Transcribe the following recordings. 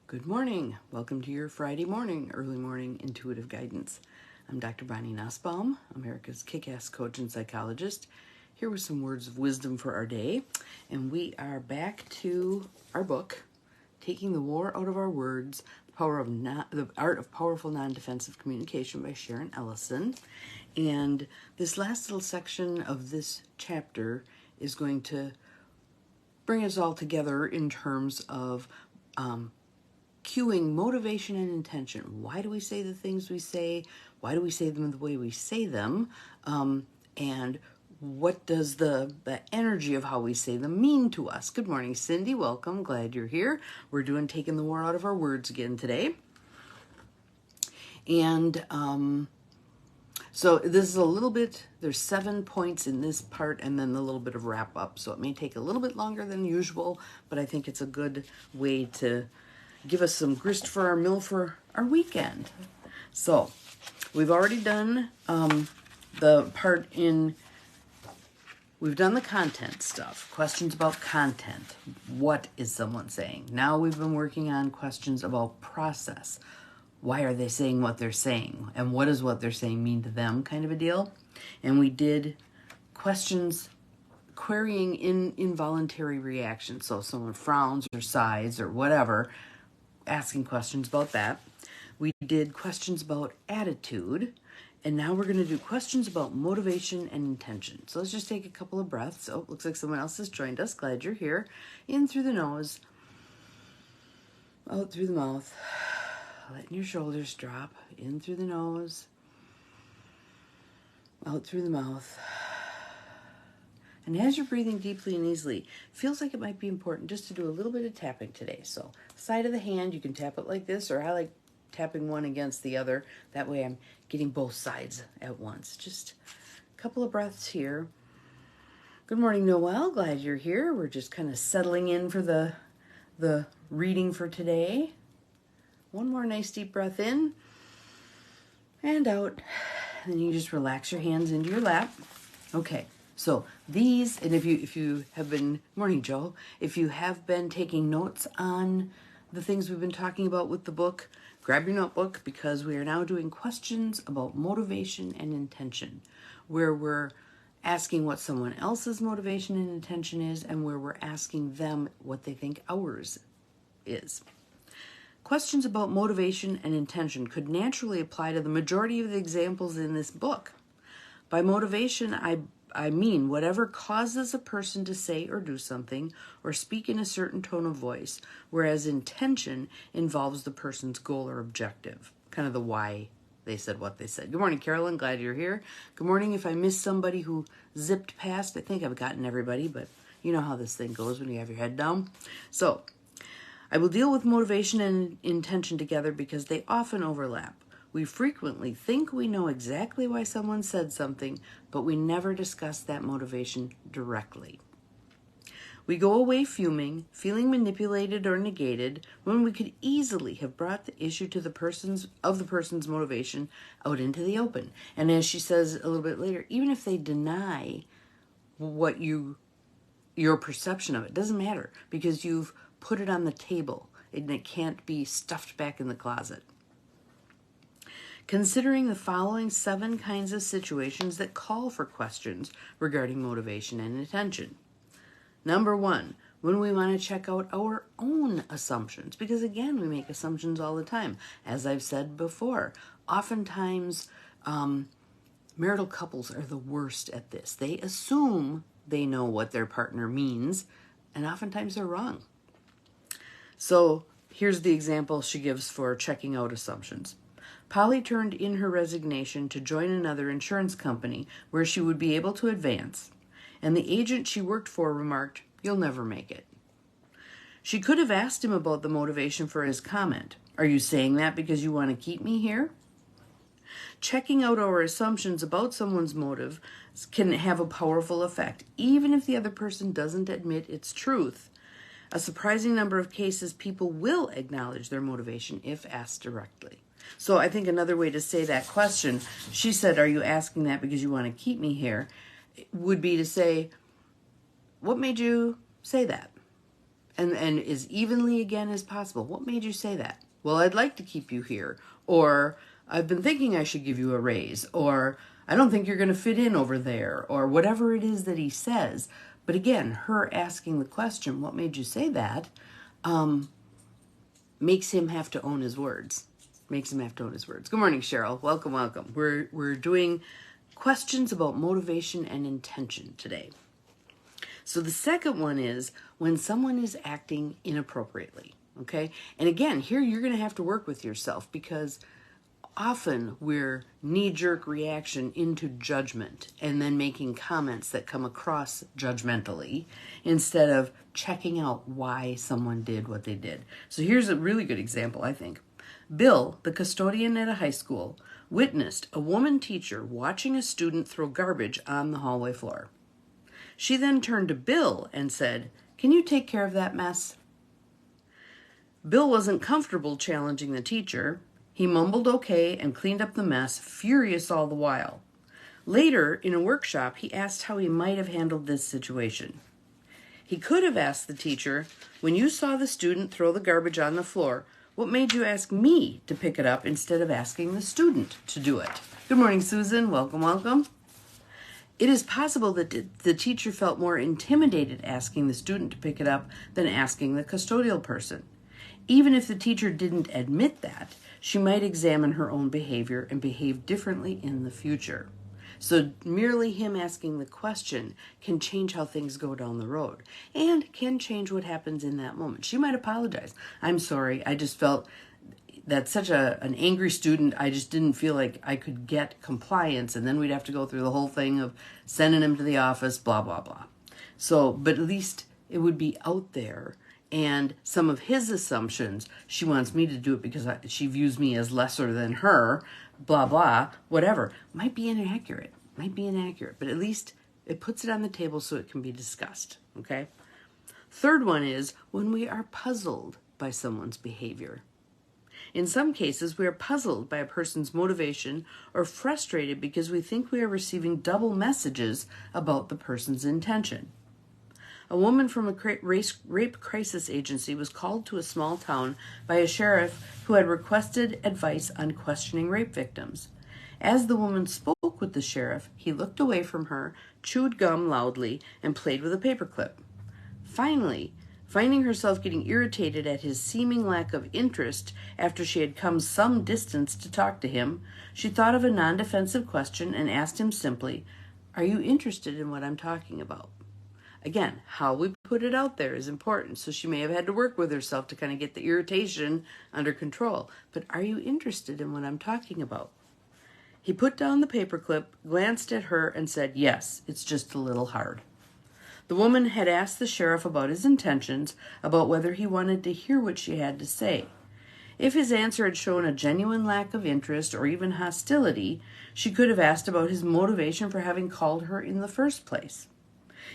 Good morning. Welcome to your Friday morning, early morning intuitive guidance. I'm Dr. Bonnie Nussbaum, America's kick-ass coach and psychologist, here with some words of wisdom for our day. And we are back to our book, Taking the War Out of Our Words, The Art of Powerful Non-Defensive Communication by Sharon Ellison. And this last little section of this chapter is going to bring us all together in terms of cueing motivation and intention. Why do we say the things we say? Why do we say them the way we say them? And what does the energy of how we say them mean to us? Good morning, Cindy. Welcome. Glad you're here. We're doing Taking the War Out of Our Words again today. And so this is a little bit, there's 7 points in this part and then a little bit of wrap up. So it may take a little bit longer than usual, but I think it's a good way to give us some grist for our mill for our weekend. So we've already done we've done the content stuff, questions about content. What is someone saying? Now we've been working on questions about process. Why are they saying what they're saying? And what does what they're saying mean to them, kind of a deal? And we did questions querying involuntary reactions. So if someone frowns or sighs or whatever, asking questions about that. We did questions about attitude, and now we're going to do questions about motivation and intention. So let's just take a couple of breaths. Oh, looks like someone else has joined us. Glad you're here. In through the nose, out through the mouth, letting your shoulders drop. In through the nose, out through the mouth. And as you're breathing deeply and easily, feels like it might be important just to do a little bit of tapping today. So side of the hand, you can tap it like this, or I like tapping one against the other. That way I'm getting both sides at once. Just a couple of breaths here. Good morning, Noelle. Glad you're here. We're just kind of settling in for the reading for today. One more nice deep breath in and out. And then you just relax your hands into your lap. Okay. So these, and if you have been, morning Joe, if you have been taking notes on the things we've been talking about with the book, grab your notebook, because we are now doing questions about motivation and intention, where we're asking what someone else's motivation and intention is, and where we're asking them what they think ours is. Questions about motivation and intention could naturally apply to the majority of the examples in this book. By motivation, I mean whatever causes a person to say or do something or speak in a certain tone of voice, whereas intention involves the person's goal or objective, kind of the why they said what they said. Good morning, Carolyn. Glad you're here. Good morning. If I missed somebody who zipped past, I think I've gotten everybody, but you know how this thing goes when you have your head down. So I will deal with motivation and intention together because they often overlap. We frequently think we know exactly why someone said something, but we never discuss that motivation directly. We go away fuming, feeling manipulated or negated, when we could easily have brought the issue to the person's motivation out into the open. And as she says a little bit later, even if they deny what your perception of it, doesn't matter, because you've put it on the table and it can't be stuffed back in the closet. Considering the following 7 kinds of situations that call for questions regarding motivation and intention. Number 1, when we want to check out our own assumptions, because again, we make assumptions all the time. As I've said before, oftentimes marital couples are the worst at this. They assume they know what their partner means, and oftentimes they're wrong. So here's the example she gives for checking out assumptions. Polly turned in her resignation to join another insurance company where she would be able to advance, and the agent she worked for remarked, "You'll never make it." She could have asked him about the motivation for his comment. "Are you saying that because you want to keep me here?" Checking out our assumptions about someone's motive can have a powerful effect, even if the other person doesn't admit its truth. A surprising number of cases, people will acknowledge their motivation if asked directly. So I think another way to say that question, she said, "Are you asking that because you want to keep me here?" would be to say, "What made you say that?" and as evenly again as possible. What made you say that? Well, I'd like to keep you here. Or, I've been thinking I should give you a raise. Or, I don't think you're going to fit in over there. Or whatever it is that he says. But again, her asking the question, what made you say that, makes him have to own his words. Makes him have to own his words. Good morning, Cheryl. Welcome, welcome. We're doing questions about motivation and intention today. So the second one is when someone is acting inappropriately, okay? And again, here you're going to have to work with yourself because often we're knee-jerk reaction into judgment and then making comments that come across judgmentally instead of checking out why someone did what they did. So here's a really good example, I think. Bill, the custodian at a high school, witnessed a woman teacher watching a student throw garbage on the hallway floor. She then turned to Bill and said, "Can you take care of that mess?" Bill wasn't comfortable challenging the teacher. He mumbled okay and cleaned up the mess, furious all the while. Later, in a workshop, he asked how he might have handled this situation. He could have asked the teacher, "When you saw the student throw the garbage on the floor, what made you ask me to pick it up instead of asking the student to do it?" Good morning, Susan. Welcome, welcome. It is possible that the teacher felt more intimidated asking the student to pick it up than asking the custodial person. Even if the teacher didn't admit that, she might examine her own behavior and behave differently in the future. So merely him asking the question can change how things go down the road and can change what happens in that moment. She might apologize. "I'm sorry, I just felt that's such an angry student. I just didn't feel like I could get compliance." And then we'd have to go through the whole thing of sending him to the office, blah, blah, blah. So, but at least it would be out there. And some of his assumptions, she wants me to do it because she views me as lesser than her, blah, blah, whatever, might be inaccurate. But at least it puts it on the table so it can be discussed, okay? Third one is when we are puzzled by someone's behavior. In some cases, we are puzzled by a person's motivation or frustrated because we think we are receiving double messages about the person's intention. A woman from a rape crisis agency was called to a small town by a sheriff who had requested advice on questioning rape victims. As the woman spoke with the sheriff, he looked away from her, chewed gum loudly, and played with a paperclip. Finally, finding herself getting irritated at his seeming lack of interest after she had come some distance to talk to him, she thought of a non-defensive question and asked him simply, "Are you interested in what I'm talking about?" Again, how we put it out there is important, so she may have had to work with herself to kind of get the irritation under control. But are you interested in what I'm talking about? He put down the paperclip, glanced at her, and said, "Yes, it's just a little hard." The woman had asked the sheriff about his intentions, about whether he wanted to hear what she had to say. If his answer had shown a genuine lack of interest or even hostility, she could have asked about his motivation for having called her in the first place.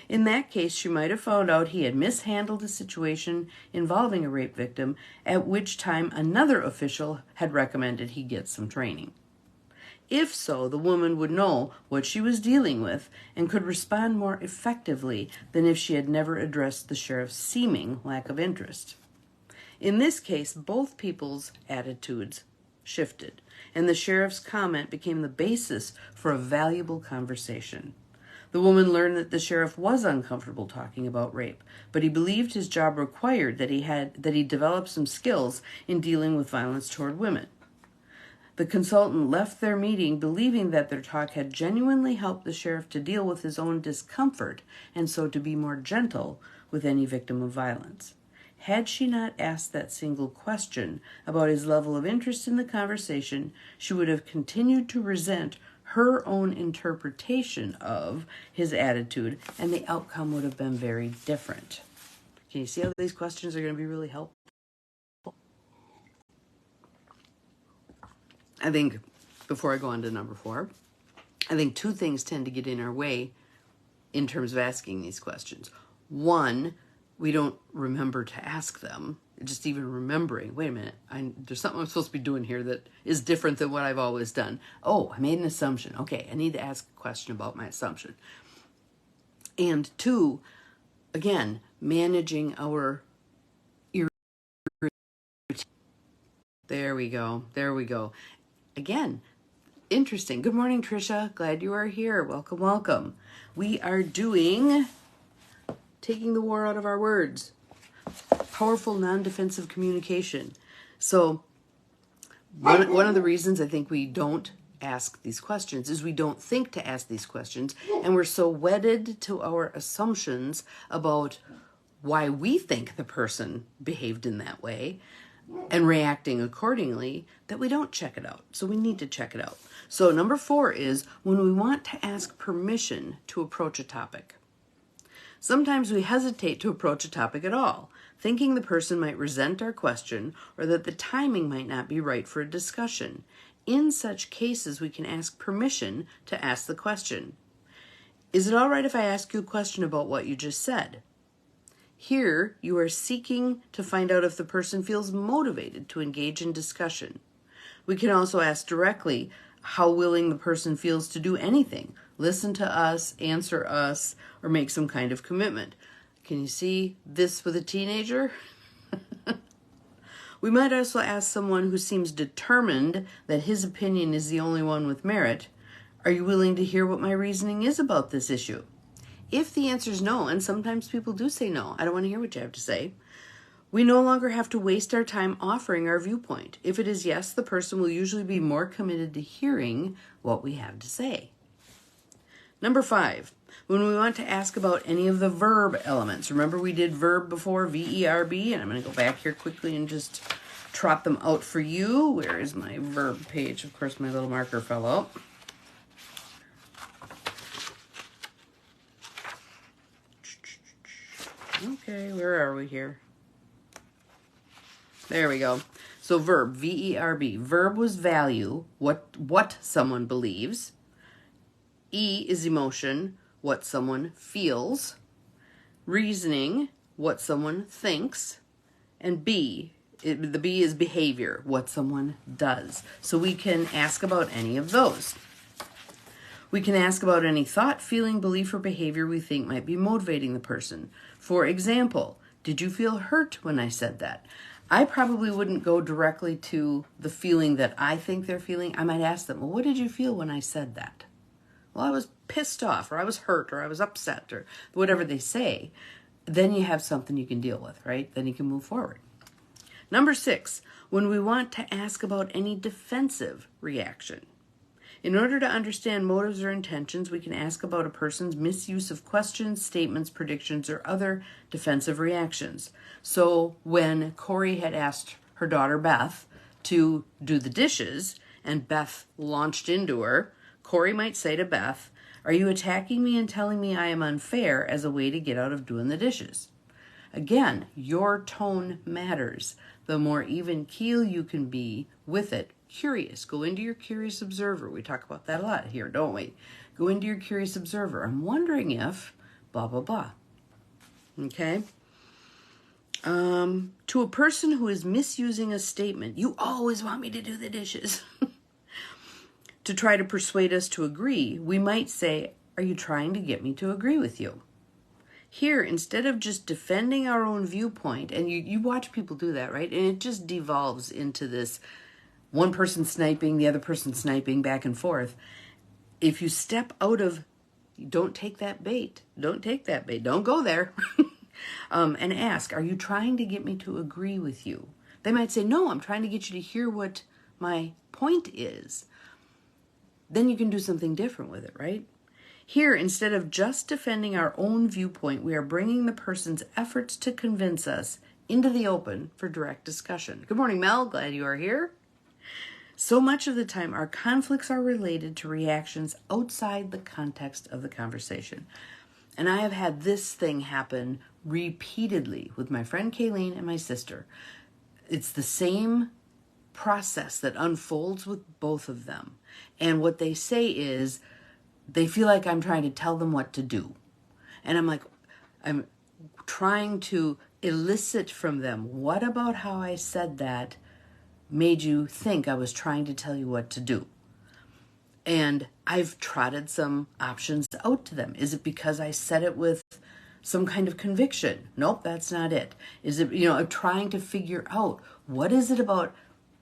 In that case, she might have found out he had mishandled a situation involving a rape victim, at which time another official had recommended he get some training. If so, the woman would know what she was dealing with and could respond more effectively than if she had never addressed the sheriff's seeming lack of interest. In this case, both people's attitudes shifted, and the sheriff's comment became the basis for a valuable conversation. The woman learned that the sheriff was uncomfortable talking about rape, but he believed his job required that he develop some skills in dealing with violence toward women. The consultant left their meeting believing that their talk had genuinely helped the sheriff to deal with his own discomfort and so to be more gentle with any victim of violence. Had she not asked that single question about his level of interest in the conversation, she would have continued to resent her own interpretation of his attitude, and the outcome would have been very different. Can you see how these questions are going to be really helpful? I think, before I go on to number 4, I think 2 things tend to get in our way in terms of asking these questions. One, we don't remember to ask them. Just even remembering, wait a minute, there's something I'm supposed to be doing here that is different than what I've always done. Oh, I made an assumption. Okay, I need to ask a question about my assumption. And 2, again, managing our There we go. There we go. Again, interesting. Good morning, Trisha. Glad you are here. Welcome, welcome. We are doing taking the war out of our words. Powerful non-defensive communication. So one of the reasons I think we don't ask these questions is we don't think to ask these questions, and we're so wedded to our assumptions about why we think the person behaved in that way and reacting accordingly that we don't check it out. So we need to check it out. So number 4 is when we want to ask permission to approach a topic. Sometimes we hesitate to approach a topic at all, thinking the person might resent our question or that the timing might not be right for a discussion. In such cases, we can ask permission to ask the question. Is it all right if I ask you a question about what you just said? Here, you are seeking to find out if the person feels motivated to engage in discussion. We can also ask directly how willing the person feels to do anything, listen to us, answer us, or make some kind of commitment. Can you see this with a teenager? We might also ask someone who seems determined that his opinion is the only one with merit, are you willing to hear what my reasoning is about this issue? If the answer is no, and sometimes people do say no, I don't want to hear what you have to say, we no longer have to waste our time offering our viewpoint. If it is yes, the person will usually be more committed to hearing what we have to say. Number 5, when we want to ask about any of the verb elements. Remember we did verb before, V-E-R-B, and I'm going to go back here quickly and just trot them out for you. Where is my verb page? Of course, my little marker fell out. Okay, where are we here? There we go. So verb, V-E-R-B. Verb was value, what someone believes. E is emotion, what someone feels. Reasoning, what someone thinks. And B, the B is behavior, what someone does. So we can ask about any of those. We can ask about any thought, feeling, belief, or behavior we think might be motivating the person. For example, did you feel hurt when I said that? I probably wouldn't go directly to the feeling that I think they're feeling. I might ask them, well, what did you feel when I said that? Well, I was pissed off, or I was hurt, or I was upset, or whatever they say. Then you have something you can deal with, right? Then you can move forward. Number 6, when we want to ask about any defensive reaction. In order to understand motives or intentions, we can ask about a person's misuse of questions, statements, predictions, or other defensive reactions. So when Corey had asked her daughter Beth to do the dishes, and Beth launched into her, Corey might say to Beth, are you attacking me and telling me I am unfair as a way to get out of doing the dishes? Again, your tone matters. The more even keel you can be with it, curious. Go into your curious observer. We talk about that a lot here, don't we? Go into your curious observer. I'm wondering if blah, blah, blah. Okay? To a person who is misusing a statement, you always want me to do the dishes. To try to persuade us to agree, we might say, are you trying to get me to agree with you? Here, instead of just defending our own viewpoint, and you watch people do that, right? And it just devolves into this one person sniping, the other person sniping back and forth. If you step out of, don't take that bait. Don't take that bait. Don't go there. And ask, are you trying to get me to agree with you? They might say, no, I'm trying to get you to hear what my point is. Then you can do something different with it, right? Here, instead of just defending our own viewpoint, we are bringing the person's efforts to convince us into the open for direct discussion. Good morning, Mel. Glad you are here. So much of the time, our conflicts are related to reactions outside the context of the conversation. And I have had this thing happen repeatedly with my friend Kayleen and my sister. It's the same process that unfolds with both of them. And what they say is, they feel like I'm trying to tell them what to do. And I'm like, I'm trying to elicit from them, what about how I said that made you think I was trying to tell you what to do? And I've trotted some options out to them. Is it because I said it with some kind of conviction? Nope, that's not it. Is it, I'm trying to figure out, what is it about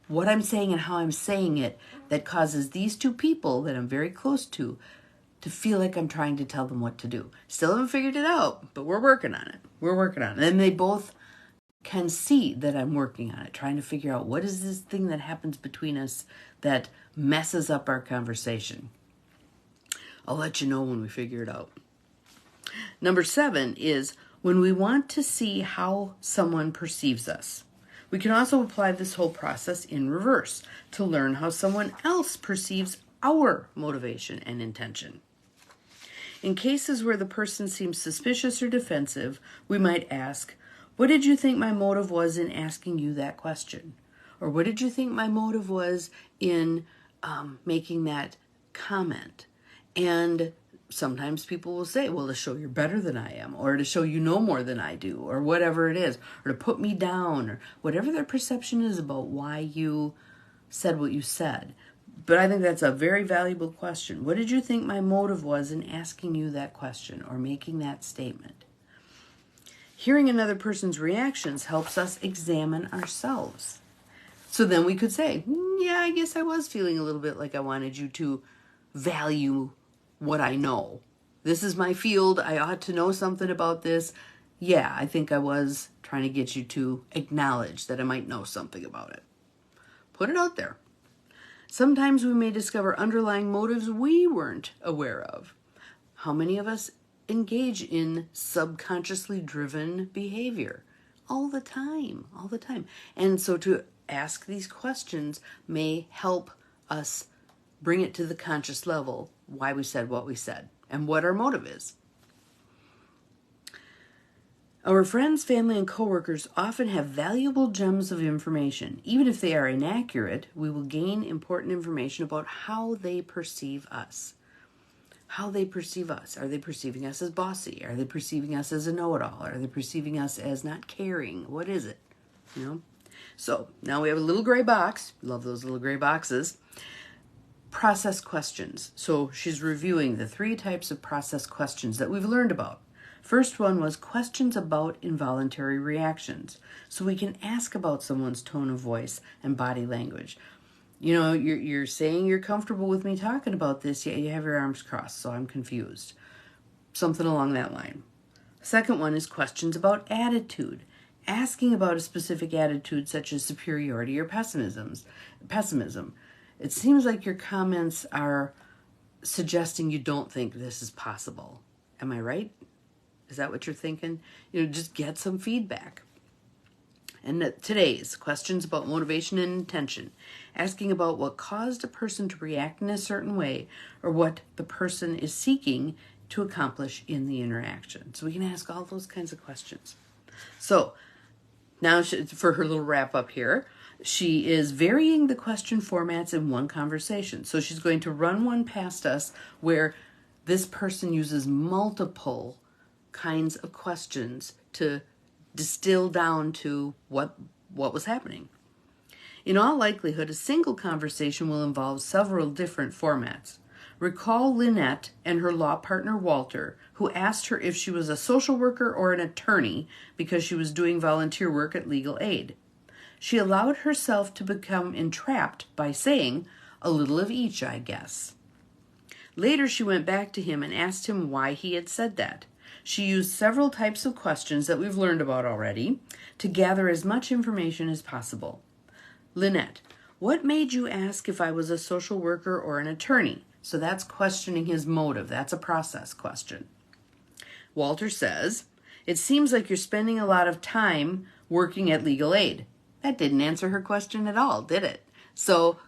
what I'm saying and how I'm saying it that causes these two people that I'm very close to feel like I'm trying to tell them what to do. Still haven't figured it out, but we're working on it. We're working on it. And they both can see that I'm working on it, trying to figure out what is this thing that happens between us that messes up our conversation. I'll let you know when we figure it out. Number 7 is when we want to see how someone perceives us. We can also apply this whole process in reverse to learn how someone else perceives our motivation and intention. In cases where the person seems suspicious or defensive, we might ask, what did you think my motive was in asking you that question? Or what did you think my motive was in making that comment? And sometimes people will say, well, to show you're better than I am, or to show you know more than I do, or whatever it is, or to put me down, or whatever their perception is about why you said what you said. But I think that's a very valuable question. What did you think my motive was in asking you that question or making that statement? Hearing another person's reactions helps us examine ourselves. So then we could say, yeah, I guess I was feeling a little bit like I wanted you to value what I know. This is my field. I ought to know something about this. Yeah, I think I was trying to get you to acknowledge that I might know something about it. Put it out there. Sometimes we may discover underlying motives we weren't aware of. How many of us engage in subconsciously driven behavior? All the time. And so to ask these questions may help us bring it to the conscious level, why we said what we said and what our motive is. Our friends, family, and coworkers often have valuable gems of information. Even if they are inaccurate, we will gain important information about how they perceive us. How they perceive us. Are they perceiving us as bossy? Are they perceiving us as a know-it-all? Are they perceiving us as not caring? What is it? So now we have a little gray box. Love those little gray boxes. Process questions. So she's reviewing the 3 types of process questions that we've learned about. First one was questions about involuntary reactions. So we can ask about someone's tone of voice and body language. You're saying you're comfortable with me talking about this, yet you have your arms crossed, so I'm confused. Something along that line. Second one is questions about attitude. Asking about a specific attitude such as superiority or pessimism. It seems like your comments are suggesting you don't think this is possible. Am I right? Is that what you're thinking? Just get some feedback. And today's questions about motivation and intention. Asking about what caused a person to react in a certain way or what the person is seeking to accomplish in the interaction. So we can ask all those kinds of questions. So now for her little wrap up here, she is varying the question formats in one conversation. So she's going to run one past us where this person uses multiple kinds of questions to distill down to what was happening. In all likelihood, a single conversation will involve several different formats. Recall Lynette and her law partner Walter, who asked her if she was a social worker or an attorney because she was doing volunteer work at legal aid. She allowed herself to become entrapped by saying, a little of each, I guess. Later, she went back to him and asked him why he had said that. She used several types of questions that we've learned about already to gather as much information as possible. Lynette, what made you ask if I was a social worker or an attorney? So that's questioning his motive. That's a process question. Walter says, it seems like you're spending a lot of time working at legal aid. That didn't answer her question at all, did it? So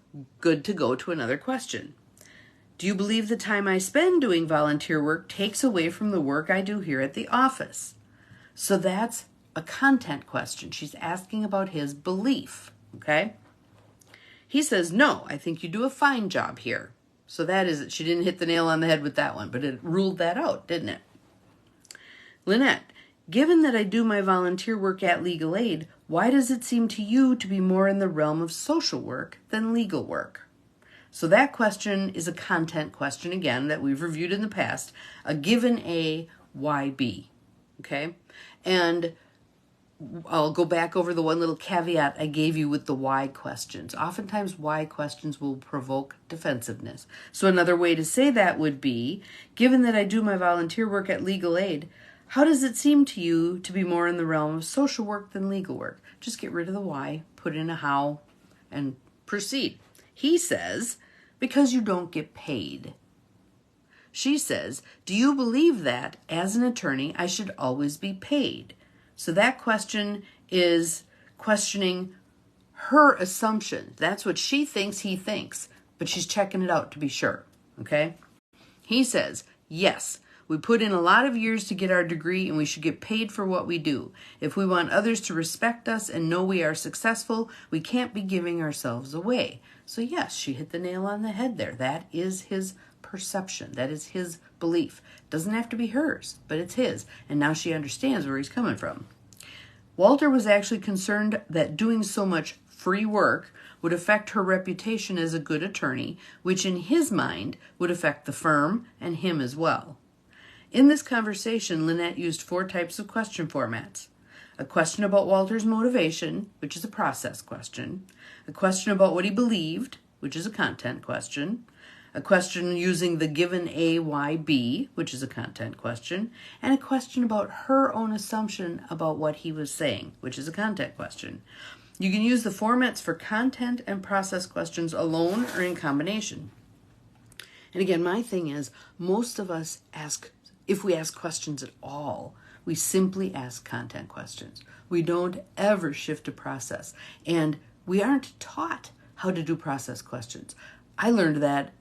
good to go to another question. Do you believe the time I spend doing volunteer work takes away from the work I do here at the office? So that's a content question. She's asking about his belief, okay? He says, no, I think you do a fine job here. So that is it. She didn't hit the nail on the head with that one, but it ruled that out, didn't it? Lynette, given that I do my volunteer work at legal aid, why does it seem to you to be more in the realm of social work than legal work? So that question is a content question, again, that we've reviewed in the past. A given A, why B? Okay? And I'll go back over the one little caveat I gave you with the why questions. Oftentimes, why questions will provoke defensiveness. So another way to say that would be, given that I do my volunteer work at Legal Aid, how does it seem to you to be more in the realm of social work than legal work? Just get rid of the why, put in a how, and proceed. He says, because you don't get paid. She says, do you believe that, as an attorney, I should always be paid? So that question is questioning her assumption. That's what she thinks he thinks, but she's checking it out to be sure, okay? He says, yes, we put in a lot of years to get our degree and we should get paid for what we do. If we want others to respect us and know we are successful, we can't be giving ourselves away. So yes, she hit the nail on the head there. That is his perception. That is his belief. Doesn't have to be hers, but it's his. And now she understands where he's coming from. Walter was actually concerned that doing so much free work would affect her reputation as a good attorney, which in his mind would affect the firm and him as well. In this conversation, Lynette used 4 types of question formats. A question about Walter's motivation, which is a process question. A question about what he believed, which is a content question. A question using the given A, Y, B, which is a content question, and a question about her own assumption about what he was saying, which is a content question. You can use the formats for content and process questions alone or in combination. And again, my thing is, most of us if we ask questions at all, we simply ask content questions. We don't ever shift to process. And we aren't taught how to do process questions. I learned that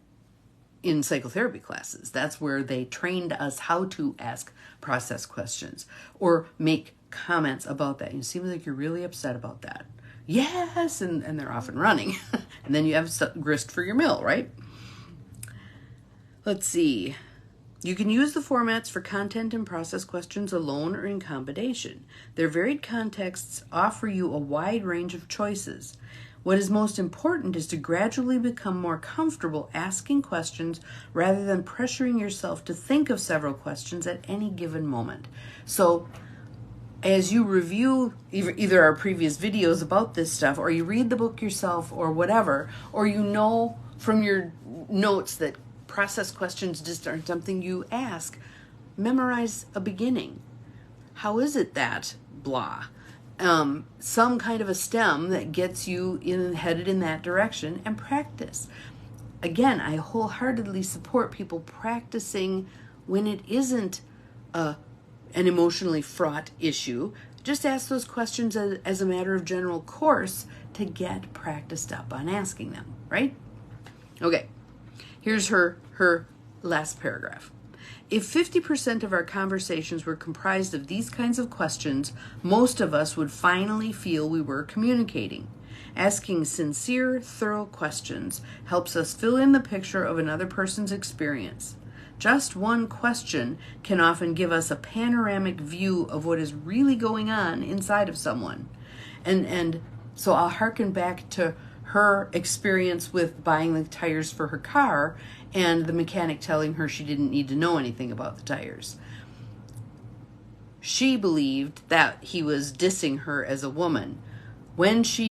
in psychotherapy classes. That's where they trained us how to ask process questions or make comments about that. You seem like you're really upset about that. Yes, and they're off and running. And then you have grist for your mill, right? Let's see. You can use the formats for content and process questions alone or in combination. Their varied contexts offer you a wide range of choices. What is most important is to gradually become more comfortable asking questions rather than pressuring yourself to think of several questions at any given moment. So as you review either our previous videos about this stuff, or you read the book yourself or whatever, or you know from your notes that process questions just aren't something you ask, memorize a beginning. How is it that blah? Some kind of a stem that gets you headed in that direction, and practice. Again, I wholeheartedly support people practicing when it isn't an emotionally fraught issue. Just ask those questions as a matter of general course to get practiced up on asking them, right? Okay, here's her last paragraph. If 50% of our conversations were comprised of these kinds of questions, most of us would finally feel we were communicating. Asking sincere, thorough questions helps us fill in the picture of another person's experience. Just one question can often give us a panoramic view of what is really going on inside of someone. And so I'll hearken back to her experience with buying the tires for her car and the mechanic telling her she didn't need to know anything about the tires. She believed that he was dissing her as a woman. When she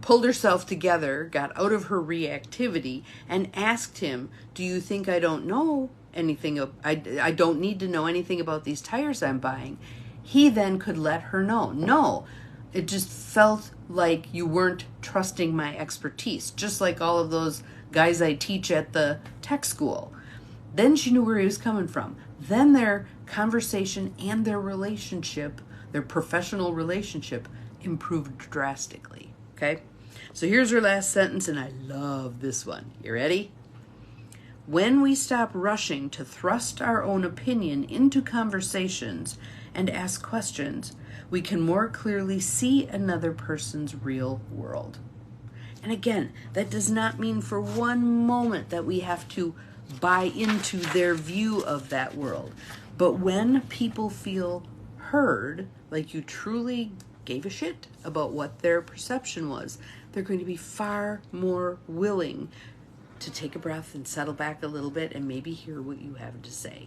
pulled herself together, got out of her reactivity, and asked him, do you think I don't know anything? I don't need to know anything about these tires I'm buying. He then could let her know. No, it just felt like you weren't trusting my expertise, just like all of those guys I teach at the tech school. Then she knew where he was coming from. Then their conversation and their relationship, their professional relationship, improved drastically. Okay? So here's her last sentence, and I love this one. You ready? When we stop rushing to thrust our own opinion into conversations and ask questions, we can more clearly see another person's real world. And again, that does not mean for one moment that we have to buy into their view of that world. But when people feel heard, like you truly gave a shit about what their perception was, they're going to be far more willing to take a breath and settle back a little bit and maybe hear what you have to say.